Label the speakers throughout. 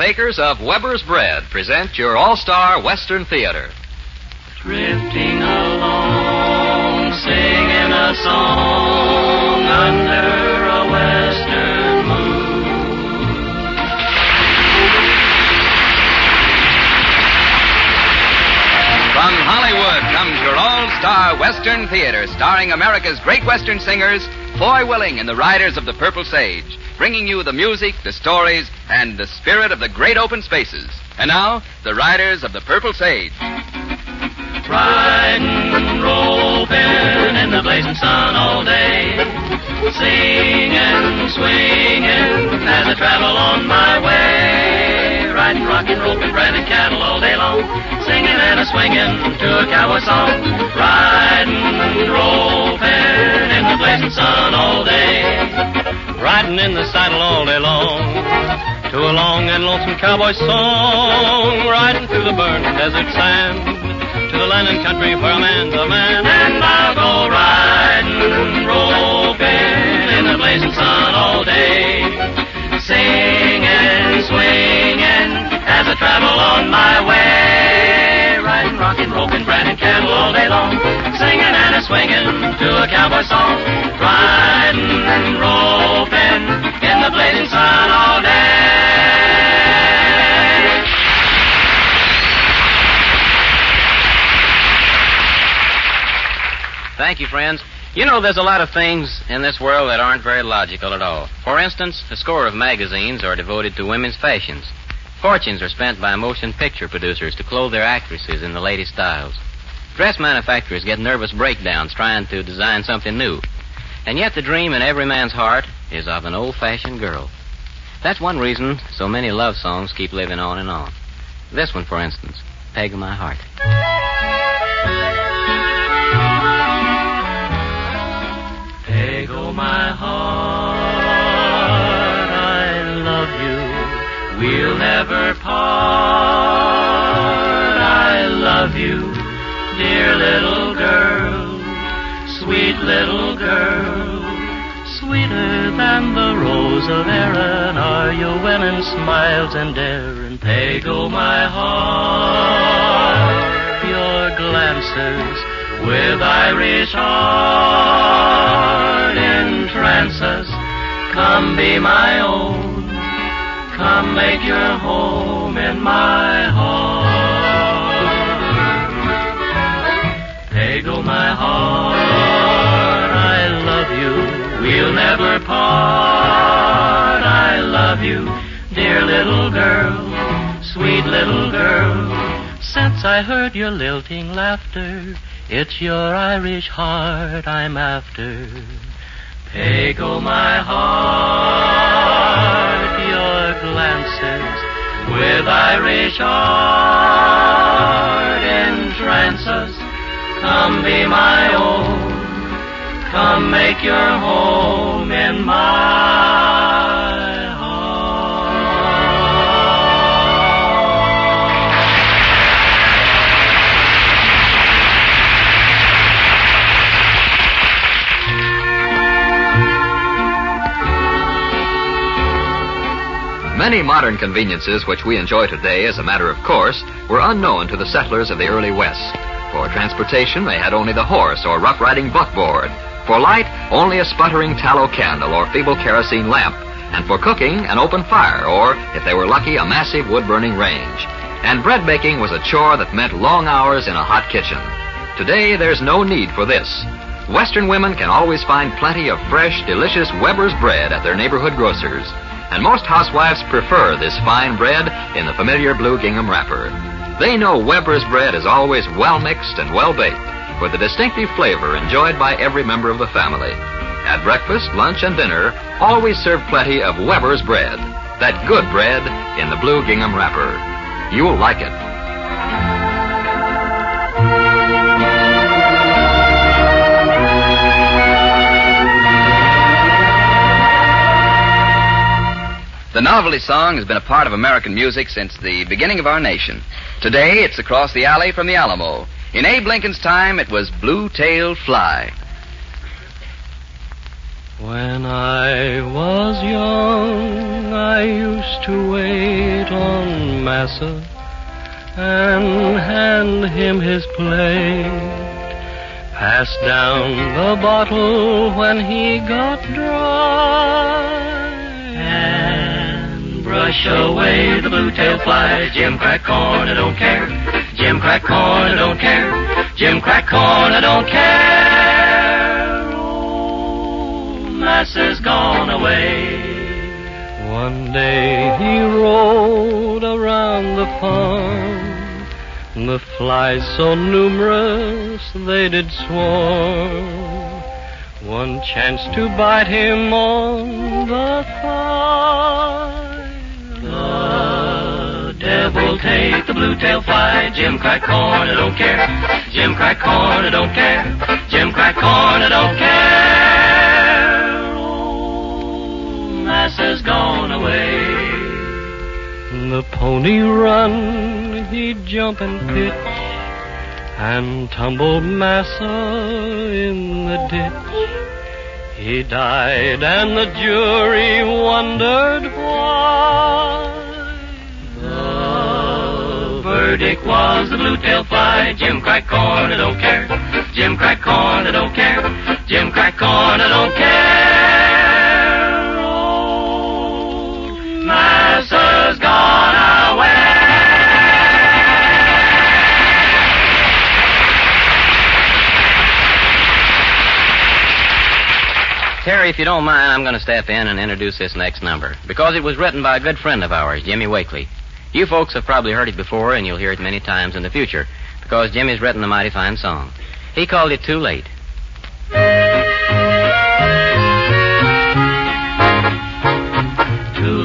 Speaker 1: makers of Weber's Bread present your all-star Western Theater.
Speaker 2: Drifting along, singing a song under a western moon.
Speaker 1: From Hollywood comes your all-star Western Theater, starring America's great Western singers, Foy Willing and the Riders of the Purple Sage, bringing you the music, the stories, and the spirit of the great open spaces. And now, the Riders of the Purple Sage.
Speaker 2: Riding, roping in the blazing sun all day, singing, swinging as I travel on my way. Riding, rocking, roping, branded cattle all day long, singing and a swinging to a cowboy song. Riding, roping in the blazing sun all day, riding in the saddle all day long to a long and lonesome cowboy song. Riding through the burning desert sand to the land and country where a man's a man. And I'll go riding, roping in the blazing sun all day, singing, swinging as I travel on my way. Riding, rocking, roping, branding cattle all day long, singing and a swinging to a cowboy song. Riding, roping in the blazing sun all day.
Speaker 3: Thank you, friends. You know, there's a lot of things in this world that aren't very logical at all. For instance, a score of magazines are devoted to women's fashions. Fortunes are spent by motion picture producers to clothe their actresses in the latest styles. Dress manufacturers get nervous breakdowns trying to design something new. And yet the dream in every man's heart is of an old-fashioned girl. That's one reason so many love songs keep living on and on. This one, for instance, Peg of My Heart.
Speaker 2: Peg of my heart, I love you. We'll never part. I love you, dear little girl, sweet little girl. Sweeter than the rose of Erin are your winning smiles and daring. Peg of my heart, your glances with Irish heart entrance us. Come be my own, come make your home in my heart. Peg of my heart, I love you, we'll never part. I love you, dear little girl, sweet little girl. Since I heard your lilting laughter, it's your Irish heart I'm after. Peg of my heart, your glances with Irish heart entrance us. Come be my own, come make your home in my
Speaker 1: Many modern conveniences which we enjoy today as a matter of course were unknown to the settlers of the early West. For transportation, they had only the horse or rough-riding buckboard. For light, only a sputtering tallow candle or feeble kerosene lamp. And for cooking, an open fire or, if they were lucky, a massive wood-burning range. And bread baking was a chore that meant long hours in a hot kitchen. Today, there's no need for this. Western women can always find plenty of fresh, delicious Weber's bread at their neighborhood grocers. And most housewives prefer this fine bread in the familiar blue gingham wrapper. They know Weber's bread is always well mixed and well baked, with a distinctive flavor enjoyed by every member of the family. At breakfast, lunch, and dinner, always serve plenty of Weber's bread. That good bread in the blue gingham wrapper. You'll like it. The novelty song has been a part of American music since the beginning of our nation. Today, it's across the alley from the Alamo. In Abe Lincoln's time, it was Blue-Tailed Fly.
Speaker 2: When I was young
Speaker 4: I used to wait on Massa and hand him his plate. Pass down the bottle when he got dry,
Speaker 2: and brush away the blue-tailed fly. Jim crack corn, I don't care. Jim crack corn, I don't care. Jim crack corn, I don't care. Oh, Massa's gone away.
Speaker 4: One day he rode around the farm, the flies so numerous they did swarm. One chance to bite him on the thigh.
Speaker 2: The devil take the blue-tailed fly. Jim crack corn, I don't care. Jim crack corn, I don't care. Jim crack corn, I don't care. Oh, Massa's gone away.
Speaker 4: The pony run, he'd jump and pitch, and tumbled Massa in the ditch. He died, and the jury wondered why.
Speaker 2: The verdict was the blue-tailed fly. Jim crack corn, I don't care. Jim crack corn, I don't care. Jim crack corn, I don't care. Oh, Massa's gone away.
Speaker 3: Terry, if you don't mind, I'm going to step in and introduce this next number, because it was written by a good friend of ours, Jimmy Wakely. You folks have probably heard it before, and you'll hear it many times in the future, because Jimmy's written a mighty fine song. He called it Too Late.
Speaker 2: Too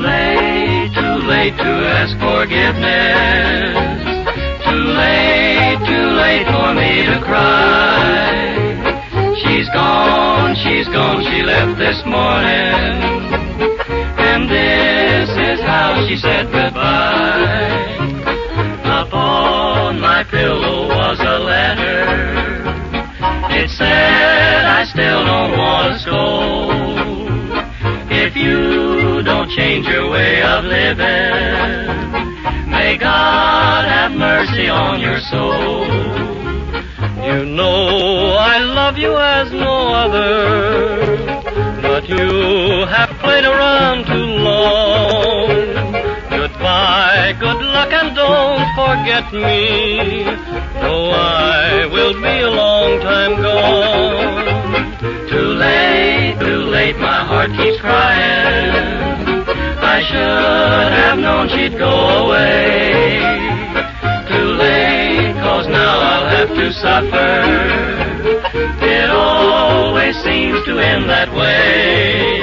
Speaker 2: late to ask forgiveness. Too late for me to cry. She's gone, she left this morning, and this is how she said goodbye. Upon my pillow was a letter. It said, I still don't want to scold. If you don't change your way of living, may God have mercy on your soul.
Speaker 4: You know I love you as no other, but you have played around too long. Goodbye, good luck, and don't forget me, though I will be a long time gone.
Speaker 2: Too late, my heart keeps crying. I should have known she'd go away. Too late, 'cause now I'll have to suffer. It always seems to end that way.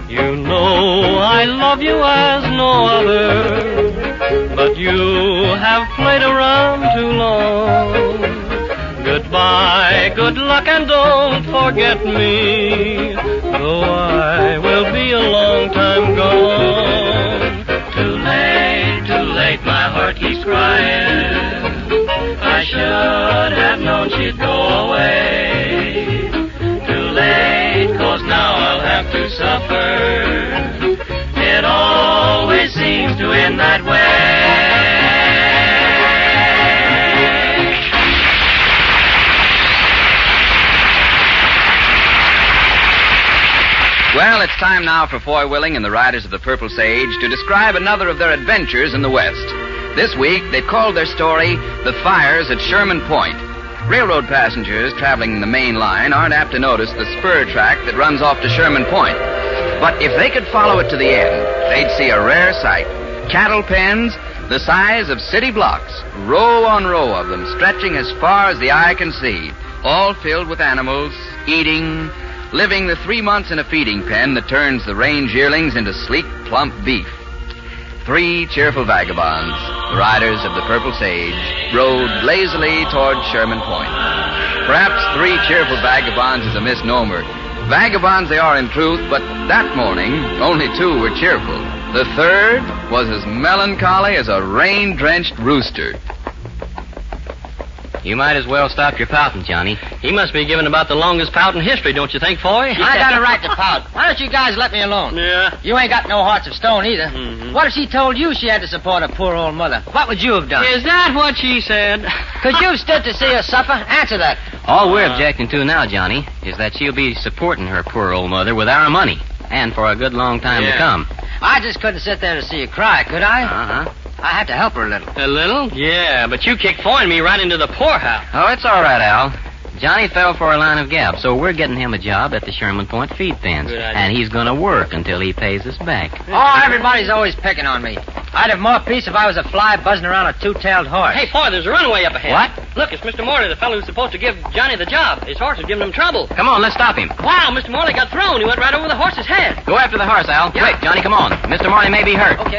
Speaker 4: You know I love you as no other, but you have played around too long. Goodbye, good luck, and don't forget me, though I will be a long time gone.
Speaker 2: Too late, my heart keeps crying. I should have known she'd go away. Too late, 'cause now I'll have to suffer. It always seems to end that way.
Speaker 1: Well, it's time now for Foy Willing and the Riders of the Purple Sage to describe another of their adventures in the West. This week, they've called their story The Fires at Sherman Point. Railroad passengers traveling the main line aren't apt to notice the spur track that runs off to Sherman Point. But if they could follow it to the end, they'd see a rare sight. Cattle pens the size of city blocks, row on row of them, stretching as far as the eye can see, all filled with animals, eating, living the 3 months in a feeding pen that turns the range yearlings into sleek, plump beef. 3 cheerful vagabonds, the riders of the Purple Sage, rode lazily toward Sherman Point. Perhaps 3 cheerful vagabonds is a misnomer. Vagabonds they are in truth, but that morning, only 2 were cheerful. The third was as melancholy as a rain-drenched rooster.
Speaker 3: You might as well stop your pouting, Johnny.
Speaker 4: He must be giving about the longest pout in history, don't you think, Foy?
Speaker 5: I got a right to pout. Why don't you guys let me alone?
Speaker 4: Yeah.
Speaker 5: You ain't got no hearts of stone either.
Speaker 4: Mm-hmm.
Speaker 5: What if she told you she had to support her poor old mother? What would you have done?
Speaker 4: Is that what she said?
Speaker 5: Could you have stood to see her suffer? Answer that.
Speaker 3: All we're objecting to now, Johnny, is that she'll be supporting her poor old mother with our money, and for a good long time to come.
Speaker 5: I just couldn't sit there to see her cry, could I?
Speaker 3: Uh-huh.
Speaker 5: I had to help her a little.
Speaker 4: A little? Yeah, but you kicked Foy and me right into the poorhouse.
Speaker 3: Oh, it's all right, Al. Johnny fell for a line of gab, so we're getting him a job at the Sherman Point feed pens.
Speaker 4: Good idea.
Speaker 3: And he's going to work until he pays us back.
Speaker 5: Oh, everybody's always picking on me. I'd have more peace if I was a fly buzzing around a two-tailed horse.
Speaker 4: Hey, Foy, there's a runaway up ahead.
Speaker 3: What?
Speaker 4: Look, it's Mr. Morley, the fellow who's supposed to give Johnny the job. His horse is giving him trouble.
Speaker 3: Come on, let's stop him.
Speaker 4: Wow, Mr. Morley got thrown. He went right over the horse's head.
Speaker 3: Go after the horse, Al.
Speaker 5: Yeah.
Speaker 3: Quick, Johnny, come on. Mr. Morley may be hurt.
Speaker 5: Okay.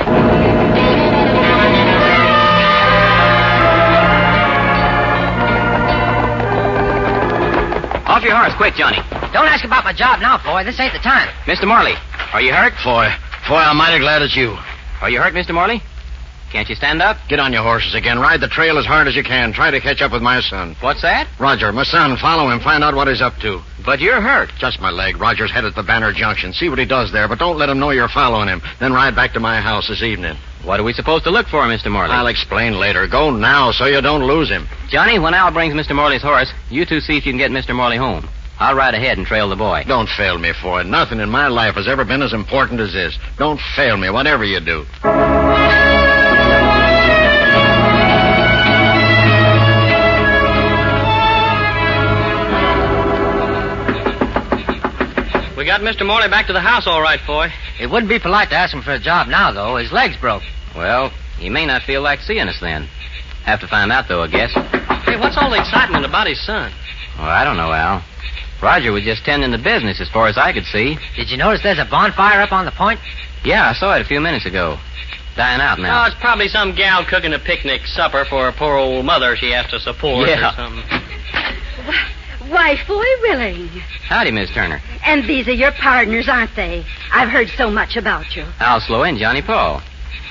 Speaker 3: Off your horse, quick, Johnny.
Speaker 5: Don't ask about my job now, boy. This ain't the time.
Speaker 3: Mr. Morley, are you hurt?
Speaker 6: Foy, I'm mighty glad it's you.
Speaker 3: Are you hurt, Mr. Morley? Can't you stand up?
Speaker 6: Get on your horses again. Ride the trail as hard as you can. Try to catch up with my son.
Speaker 3: What's that?
Speaker 6: Roger, my son. Follow him. Find out what he's up to.
Speaker 3: But you're hurt.
Speaker 6: Just my leg. Roger's headed to Banner Junction. See what he does there, but don't let him know you're following him. Then ride back to my house this evening.
Speaker 3: What are we supposed to look for, Mr. Morley?
Speaker 6: I'll explain later. Go now so you don't lose him.
Speaker 3: Johnny, when Al brings Mr. Morley's horse, you two see if you can get Mr. Morley home. I'll ride ahead and trail the boy.
Speaker 6: Don't fail me, Foy. Nothing in my life has ever been as important as this. Don't fail me, whatever you do.
Speaker 4: We got Mr. Morley back to the house all right, Foy.
Speaker 5: It wouldn't be polite to ask him for a job now, though. His leg's broke.
Speaker 3: Well, he may not feel like seeing us then. Have to find out, though, I guess.
Speaker 4: Hey, what's all the excitement about his son?
Speaker 3: Well, I don't know, Al. Roger was just tending the business as far as I could see.
Speaker 5: Did you notice there's a bonfire up on the point?
Speaker 3: Yeah, I saw it a few minutes ago. Dying out now.
Speaker 4: Oh, it's probably some gal cooking a picnic supper for her poor old mother she has to support
Speaker 3: Yeah.
Speaker 4: or something.
Speaker 7: Why, Foy Willing.
Speaker 3: Howdy, Miss Turner.
Speaker 7: And these are your partners, aren't they? I've heard so much about you.
Speaker 3: Al Slow and Johnny Paul.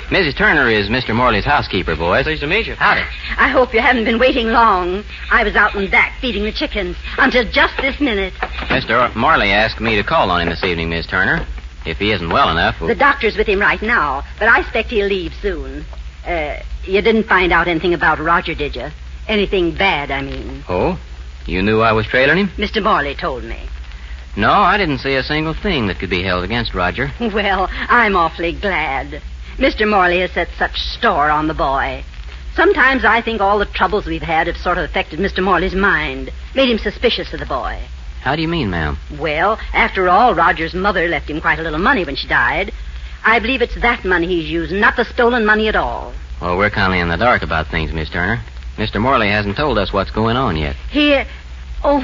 Speaker 3: Mrs. Turner is Mr. Morley's housekeeper, boys.
Speaker 4: Pleased to meet you.
Speaker 5: Howdy.
Speaker 7: I hope you haven't been waiting long. I was out in back feeding the chickens until just this minute.
Speaker 3: Mr. Morley asked me to call on him this evening, Miss Turner. If he isn't well enough...
Speaker 7: The doctor's with him right now, but I expect he'll leave soon. You didn't find out anything about Roger, did you? Anything bad, I mean.
Speaker 3: Oh? You knew I was trailing him?
Speaker 7: Mr. Morley told me.
Speaker 3: No, I didn't see a single thing that could be held against Roger.
Speaker 7: Well, I'm awfully glad. Mr. Morley has set such store on the boy. Sometimes I think all the troubles we've had have sort of affected Mr. Morley's mind, made him suspicious of the boy.
Speaker 3: How do you mean, ma'am?
Speaker 7: Well, after all, Roger's mother left him quite a little money when she died. I believe it's that money he's using, not the stolen money at all.
Speaker 3: Well, we're kind of in the dark about things, Miss Turner. Mr. Morley hasn't told us what's going on yet.
Speaker 7: Here... Oh,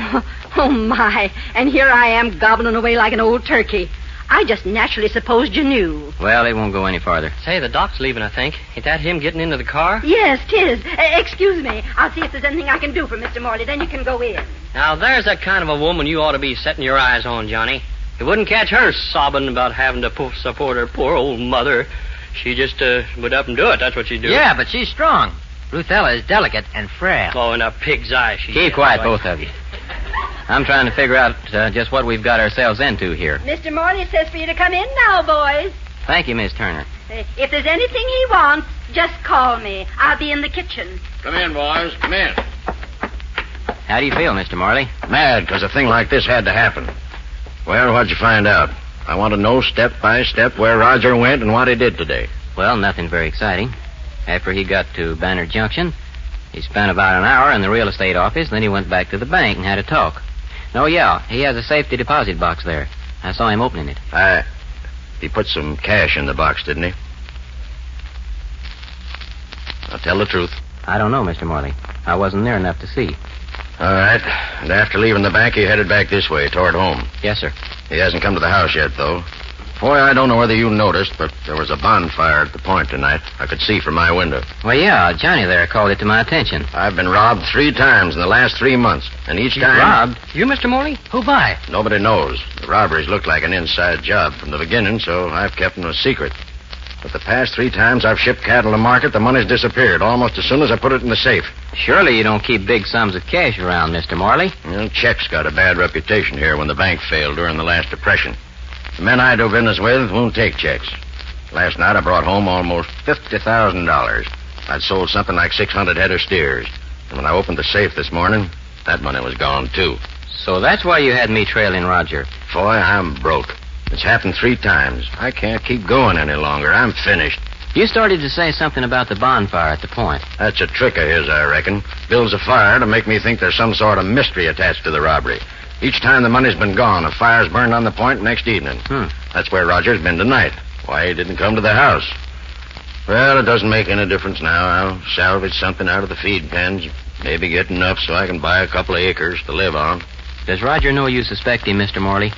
Speaker 7: my. And here I am gobbling away like an old turkey. I just naturally supposed you knew.
Speaker 3: Well, it won't go any farther.
Speaker 4: Say, the doc's leaving, I think. Ain't that him getting into the car?
Speaker 7: Yes, 'tis. Excuse me. I'll see if there's anything I can do for Mr. Morley. Then you can go in.
Speaker 4: Now, there's that kind of a woman you ought to be setting your eyes on, Johnny. You wouldn't catch her sobbing about having to support her poor old mother. She just would up and do it. That's what she'd do.
Speaker 5: Yeah, but she's strong. Ruthella is delicate and frail.
Speaker 4: Oh, in a pig's eye.
Speaker 3: Keep quiet, both of you. I'm trying to figure out just what we've got ourselves into here.
Speaker 7: Mr. Morley says for you to come in now, boys.
Speaker 3: Thank you, Miss Turner.
Speaker 7: If there's anything he wants, just call me. I'll be in the kitchen.
Speaker 6: Come in, boys. Come in.
Speaker 3: How do you feel, Mr. Morley?
Speaker 6: Mad, because a thing like this had to happen. Well, what'd you find out? I want to know step by step where Roger went and what he did today.
Speaker 3: Well, nothing very exciting. After he got to Banner Junction, he spent about an hour in the real estate office, then he went back to the bank and had a talk. Oh, yeah, he has a safety deposit box there. I saw him opening it.
Speaker 6: He put some cash in the box, didn't he? Now, tell the truth.
Speaker 3: I don't know, Mr. Morley. I wasn't near enough to see.
Speaker 6: All right. And after leaving the bank, he headed back this way, toward home.
Speaker 3: Yes, sir.
Speaker 6: He hasn't come to the house yet, though. Boy, I don't know whether you noticed, but there was a bonfire at the point tonight. I could see from my window.
Speaker 3: Well, yeah, Johnny there called it to my attention.
Speaker 6: I've been robbed 3 times in the last 3 months, and each time...
Speaker 3: Robbed?
Speaker 4: You, Mr. Morley?
Speaker 5: Who by?
Speaker 6: Nobody knows. The robberies looked like an inside job from the beginning, so I've kept them a secret. But the past 3 times I've shipped cattle to market, the money's disappeared almost as soon as I put it in the safe.
Speaker 3: Surely you don't keep big sums of cash around, Mr. Morley.
Speaker 6: Well, checks got a bad reputation here when the bank failed during the last depression. The men I do business with won't take checks. Last night I brought home almost $50,000. I'd sold something like 600 head of steers. And when I opened the safe this morning, that money was gone, too.
Speaker 3: So that's why you had me trailing Roger.
Speaker 6: Boy, I'm broke. It's happened 3 times. I can't keep going any longer. I'm finished.
Speaker 3: You started to say something about the bonfire at the point.
Speaker 6: That's a trick of his, I reckon. Builds a fire to make me think there's some sort of mystery attached to the robbery. Each time the money's been gone, a fire's burned on the point next evening. That's where Roger's been tonight. Why he didn't come to the house. Well, it doesn't make any difference now. I'll salvage something out of the feed pens. Maybe get enough so I can buy a couple of acres to live on.
Speaker 3: Does Roger know you suspect him, Mr. Morley?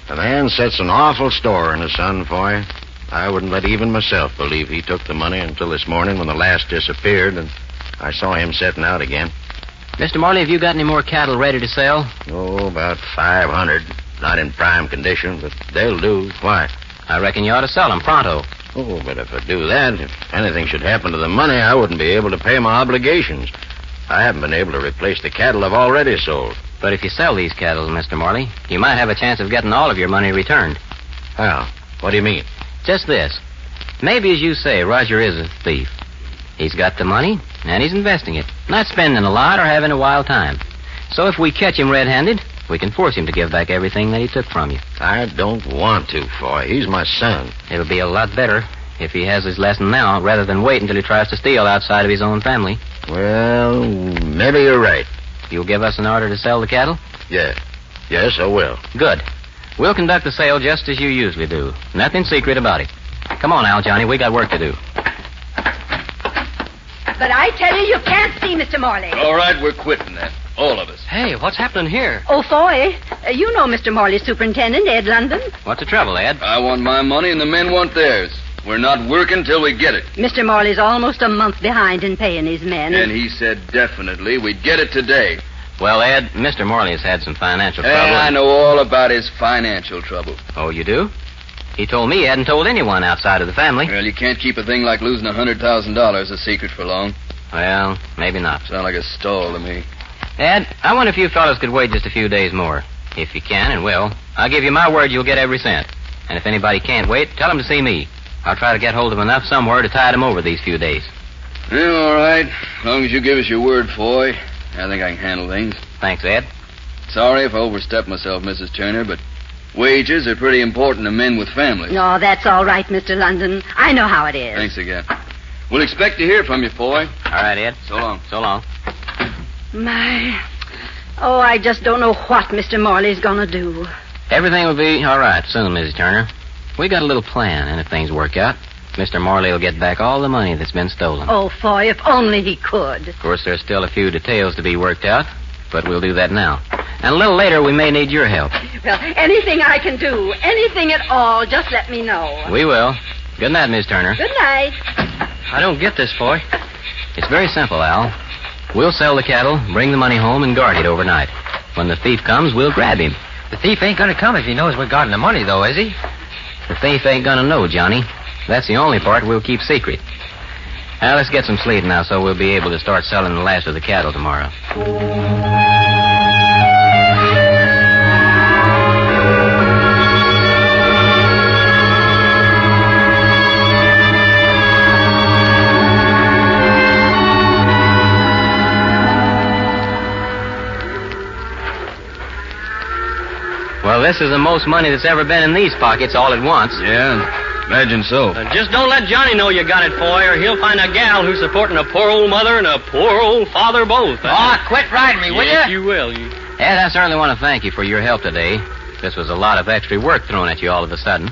Speaker 6: The man sets an awful store in his son, Foy. I wouldn't let even myself believe he took the money until this morning when the last disappeared, and I saw him setting out again.
Speaker 3: Mr. Morley, have you got any more cattle ready to sell?
Speaker 6: Oh, about 500. Not in prime condition, but they'll do. Why?
Speaker 3: I reckon you ought to sell them pronto.
Speaker 6: Oh, but if I do that, if anything should happen to the money, I wouldn't be able to pay my obligations. I haven't been able to replace the cattle I've already sold.
Speaker 3: But if you sell these cattle, Mr. Morley, you might have a chance of getting all of your money returned.
Speaker 6: How? What do you mean?
Speaker 3: Just this. Maybe, as you say, Roger is a thief. He's got the money, and he's investing it. Not spending a lot or having a wild time. So if we catch him red-handed, we can force him to give back everything that he took from you.
Speaker 6: I don't want to, Foy. He's my son.
Speaker 3: It'll be a lot better if he has his lesson now, rather than wait until he tries to steal outside of his own family.
Speaker 6: Well, maybe you're right.
Speaker 3: You'll give us an order to sell the cattle?
Speaker 6: Yeah. Yes, I will.
Speaker 3: Good. We'll conduct the sale just as you usually do. Nothing secret about it. Come on, Al, Johnny. We got work to do.
Speaker 7: But I tell you can't see Mr. Morley.
Speaker 8: All right, we're quitting that. All of us.
Speaker 4: Hey, what's happening here?
Speaker 7: Oh, Foy, you know Mr. Morley's superintendent, Ed London.
Speaker 3: What's the trouble, Ed?
Speaker 8: I want my money and the men want theirs. We're not working till we get it.
Speaker 7: Mr. Morley's almost a month behind in paying his men.
Speaker 8: And he said definitely we'd get it today.
Speaker 3: Well, Ed, Mr. Morley has had some financial trouble.
Speaker 8: I know all about his financial trouble.
Speaker 3: Oh, you do? He told me he hadn't told anyone outside of the family.
Speaker 8: Well, you can't keep a thing like losing $100,000 a secret for long.
Speaker 3: Well, maybe not.
Speaker 8: Sound like a stall to me.
Speaker 3: Ed, I wonder if you fellows could wait just a few days more. If you can and will, I'll give you my word you'll get every cent. And if anybody can't wait, tell them to see me. I'll try to get hold of enough somewhere to tide them over these few days.
Speaker 8: Yeah, all right. As long as you give us your word, Foy, I think I can handle things.
Speaker 3: Thanks, Ed.
Speaker 8: Sorry if I overstepped myself, Mrs. Turner, but wages are pretty important to men with families.
Speaker 7: No, that's all right, Mr. London. I know how it is.
Speaker 8: Thanks again. We'll expect to hear from you, Foy.
Speaker 3: All right, Ed.
Speaker 8: So long.
Speaker 3: So long.
Speaker 7: My. Oh, I just don't know what Mr. Morley's gonna do.
Speaker 3: Everything will be all right soon, Mrs. Turner. We got a little plan, and if things work out, Mr. Morley will get back all the money that's been stolen.
Speaker 7: Oh, Foy, if only he could.
Speaker 3: Of course, there's still a few details to be worked out, but we'll do that now. And a little later, we may need your help.
Speaker 7: Well, anything I can do, anything at all, just let me know.
Speaker 3: We will. Good night, Miss Turner.
Speaker 7: Good night.
Speaker 4: I don't get this, Foy.
Speaker 3: It's very simple, Al. We'll sell the cattle, bring the money home, and guard it overnight. When the thief comes, we'll grab him.
Speaker 5: The thief ain't gonna come if he knows we're guarding the money, though, is he?
Speaker 3: The thief ain't gonna know, Johnny. That's the only part we'll keep secret. Now, let's get some sleep now so we'll be able to start selling the last of the cattle tomorrow. Well, this is the most money that's ever been in these pockets all at once.
Speaker 8: Yeah, imagine so.
Speaker 4: Just don't let Johnny know you got it, Foy, or he'll find a gal who's supporting a poor old mother and a poor old father both.
Speaker 5: Oh, quit riding me, will
Speaker 4: Yes,
Speaker 5: you?
Speaker 4: you will.
Speaker 3: Ed, I certainly want to thank you for your help today. This was a lot of extra work thrown at you all of a sudden.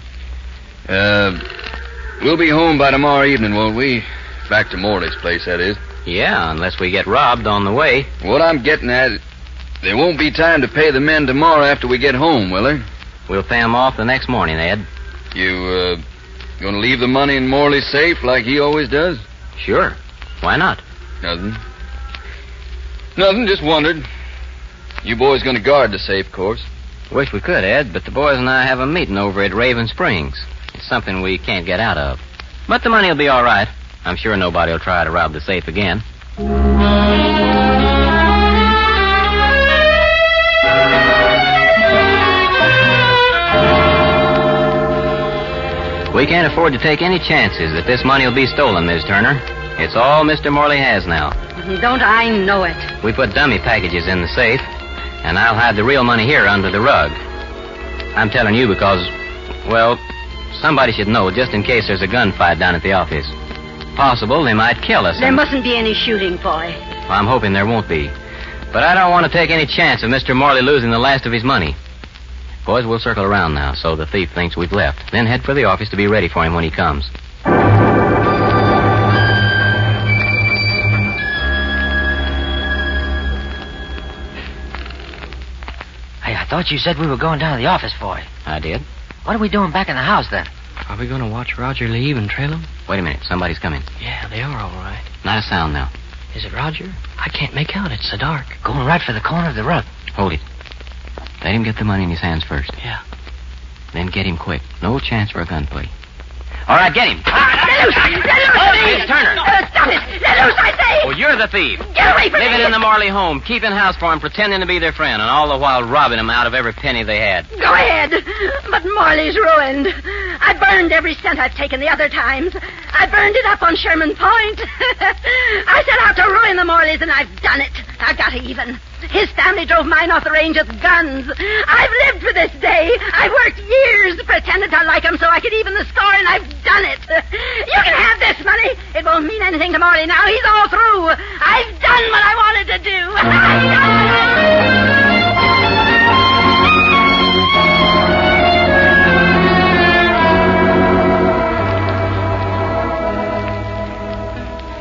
Speaker 8: We'll be home by tomorrow evening, won't we? Back to Morley's place, that is.
Speaker 3: Yeah, unless we get robbed on the way.
Speaker 8: What I'm getting at, there won't be time to pay the men tomorrow after we get home, will there?
Speaker 3: We'll pay them off the next morning, Ed.
Speaker 8: You, gonna leave the money in Morley's safe like he always does?
Speaker 3: Sure. Why not?
Speaker 8: Nothing. Nothing, just wondered. You boys gonna guard the safe, of course.
Speaker 3: Wish we could, Ed, but the boys and I have a meeting over at Raven Springs. It's something we can't get out of. But the money will be all right. I'm sure nobody will try to rob the safe again. We can't afford to take any chances that this money will be stolen, Ms. Turner. It's all Mr. Morley has now.
Speaker 7: Don't I know it?
Speaker 3: We put dummy packages in the safe, and I'll hide the real money here under the rug. I'm telling you because, well, somebody should know just in case there's a gunfight down at the office. Possible they might kill us.
Speaker 7: There mustn't be any shooting, boy.
Speaker 3: Well, I'm hoping there won't be. But I don't want to take any chance of Mr. Morley losing the last of his money. Boys, we'll circle around now so the thief thinks we've left. Then head for the office to be ready for him when he comes.
Speaker 5: Hey, I thought you said we were going down to the office, boy.
Speaker 3: I did.
Speaker 5: What are we doing back in the house, then?
Speaker 9: Are we going to watch Roger leave and trail him?
Speaker 3: Wait a minute. Somebody's coming.
Speaker 9: Yeah, they are all right.
Speaker 3: Not a sound now.
Speaker 9: Is it Roger? I can't make out. It's so dark.
Speaker 5: Going right for the corner of the rug.
Speaker 3: Hold it. Let him get the money in his hands first.
Speaker 9: Yeah.
Speaker 3: Then get him quick. No chance for a gunplay. All right, get him.
Speaker 7: Let loose! Let loose!
Speaker 3: Oh, Miss Turner.
Speaker 7: Stop it! Let loose, I say!
Speaker 3: Oh, you're the thief.
Speaker 7: Get away from me!
Speaker 3: Living in the Morley home, keeping house for him, pretending to be their friend, and all the while robbing him out of every penny they had.
Speaker 7: Go ahead. But Morley's ruined. I burned every cent I've taken the other times. I burned it up on Sherman Point. I set out to ruin the Morleys, and I've done it. I got even. His family drove mine off the range with guns. I've lived for this day. I've worked years pretending to like him so I could even the score, and I've done it. You can have this money. It won't mean anything to Morley now. He's all through. I've done what I wanted to do.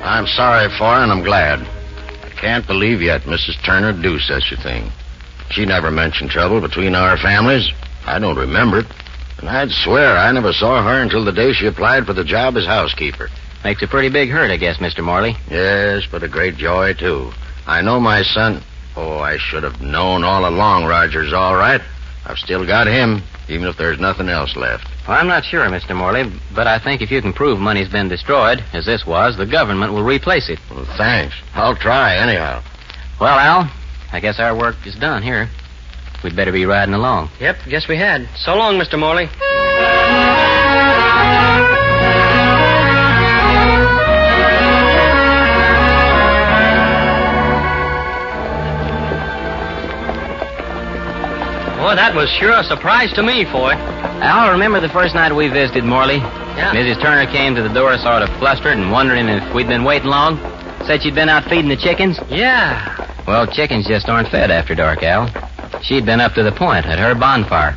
Speaker 6: I'm sorry for her, and I'm glad. I can't believe yet Mrs. Turner do such a thing. She never mentioned trouble between our families. I don't remember it. And I'd swear I never saw her until the day she applied for the job as housekeeper.
Speaker 3: Makes a pretty big hurt, I guess, Mr. Morley.
Speaker 6: Yes, but a great joy, too. I know my son... Oh, I should have known all along Roger's all right. I've still got him, even if there's nothing else left.
Speaker 3: Well, I'm not sure, Mr. Morley, but I think if you can prove money's been destroyed, as this was, the government will replace it.
Speaker 6: Well, thanks. I'll try, anyhow.
Speaker 3: Well, Al, I guess our work is done here. We'd better be riding along.
Speaker 9: Yep, guess we had. So long, Mr. Morley. Boy, that was sure a surprise to me, Foy.
Speaker 3: Al, remember the first night we visited Morley?
Speaker 9: Yeah.
Speaker 3: Mrs. Turner came to the door sort of flustered and wondering if we'd been waiting long. Said she'd been out feeding the chickens.
Speaker 9: Yeah.
Speaker 3: Well, chickens just aren't fed after dark, Al. She'd been up to the point at her bonfire.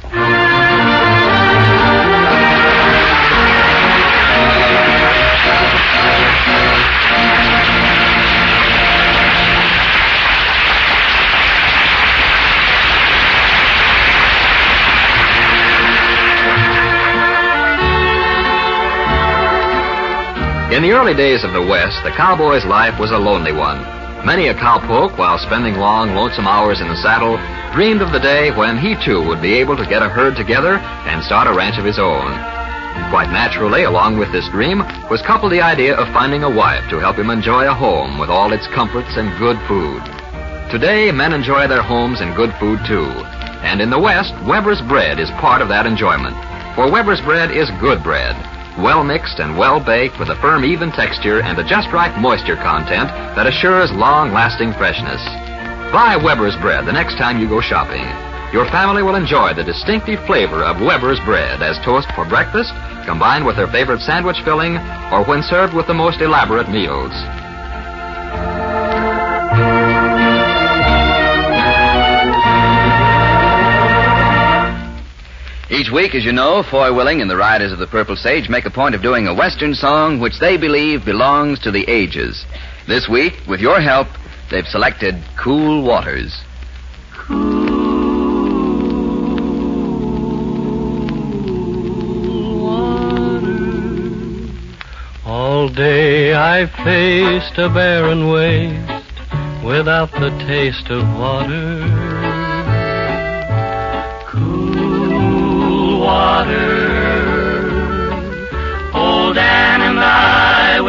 Speaker 1: In the early days of the West, the cowboy's life was a lonely one. Many a cowpoke, while spending long, lonesome hours in the saddle, dreamed of the day when he, too, would be able to get a herd together and start a ranch of his own. Quite naturally, along with this dream, was coupled the idea of finding a wife to help him enjoy a home with all its comforts and good food. Today, men enjoy their homes and good food, too. And in the West, Weber's bread is part of that enjoyment. For Weber's bread is good bread. Well mixed and well baked with a firm, even texture and a just right moisture content that assures long-lasting freshness. Buy Weber's bread the next time you go shopping. Your family will enjoy the distinctive flavor of Weber's bread as toast for breakfast, combined with their favorite sandwich filling, or when served with the most elaborate meals.
Speaker 8: Each week, as you know, Foy Willing and the Riders of the Purple Sage make a point of doing a Western song which they believe belongs to the ages. This week, with your help, they've selected Cool Waters.
Speaker 4: All day I faced a barren waste without the taste of water. Cool water, old Dan in the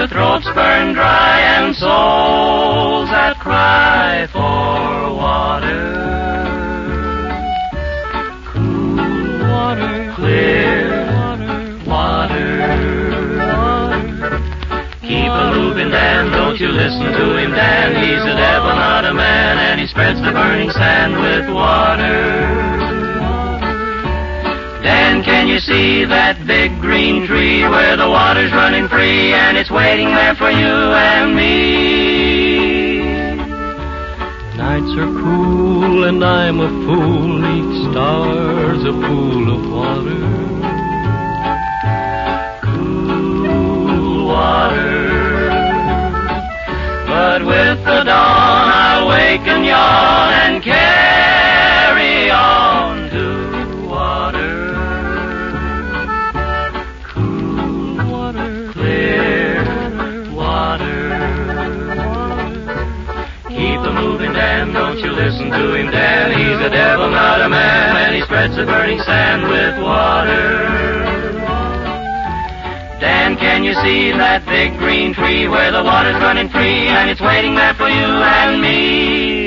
Speaker 2: with throats burned dry and souls that cry for water. Cool water, clear water. Keep a moving, Dan, don't you listen to him, Dan. He's a devil, not a man, and he spreads the burning sand with water. Dan, can you see that big green tree where the water's running free and it's waiting there for you and me?
Speaker 4: Nights are cool and I'm a fool. Each star's a pool of water.
Speaker 2: Cool water. But with the dawn I'll wake and yawn and carry on to water. Cool water, clear water. Keep a moving, Dan, don't you listen to him, Dan. He's a devil, not a man, and he spreads the burning sand with water. Dan, can you see that big green tree where the water's running free and it's waiting there for you and me?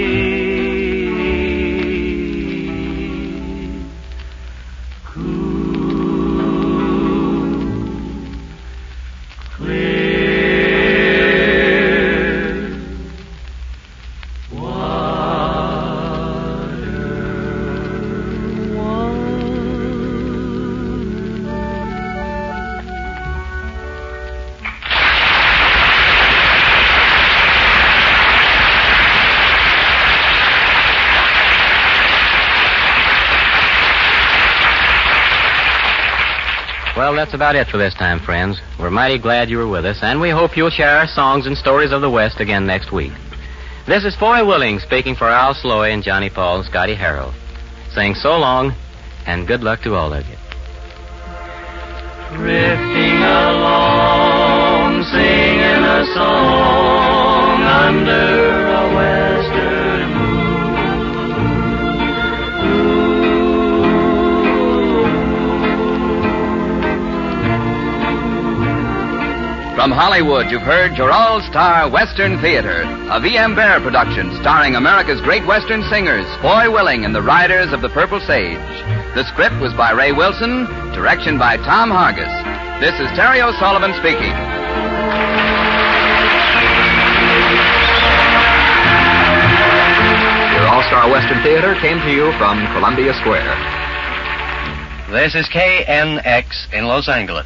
Speaker 3: Well, that's about it for this time, friends. We're mighty glad you were with us, and we hope you'll share our songs and stories of the West again next week. This is Foy Willing speaking for Al Sloy and Johnny Paul and Scotty Harrell, saying so long and good luck to all of you.
Speaker 2: Drifting along, singing a song under a western moon.
Speaker 8: From Hollywood, you've heard your all-star Western Theater, a V.M. Bear production starring America's great Western singers, Foy Willing and the Riders of the Purple Sage. The script was by Ray Wilson, direction by Tom Hargis. This is Terry O'Sullivan speaking.
Speaker 1: Your All-Star Western Theater came to you from Columbia Square.
Speaker 6: This is KNX in Los Angeles.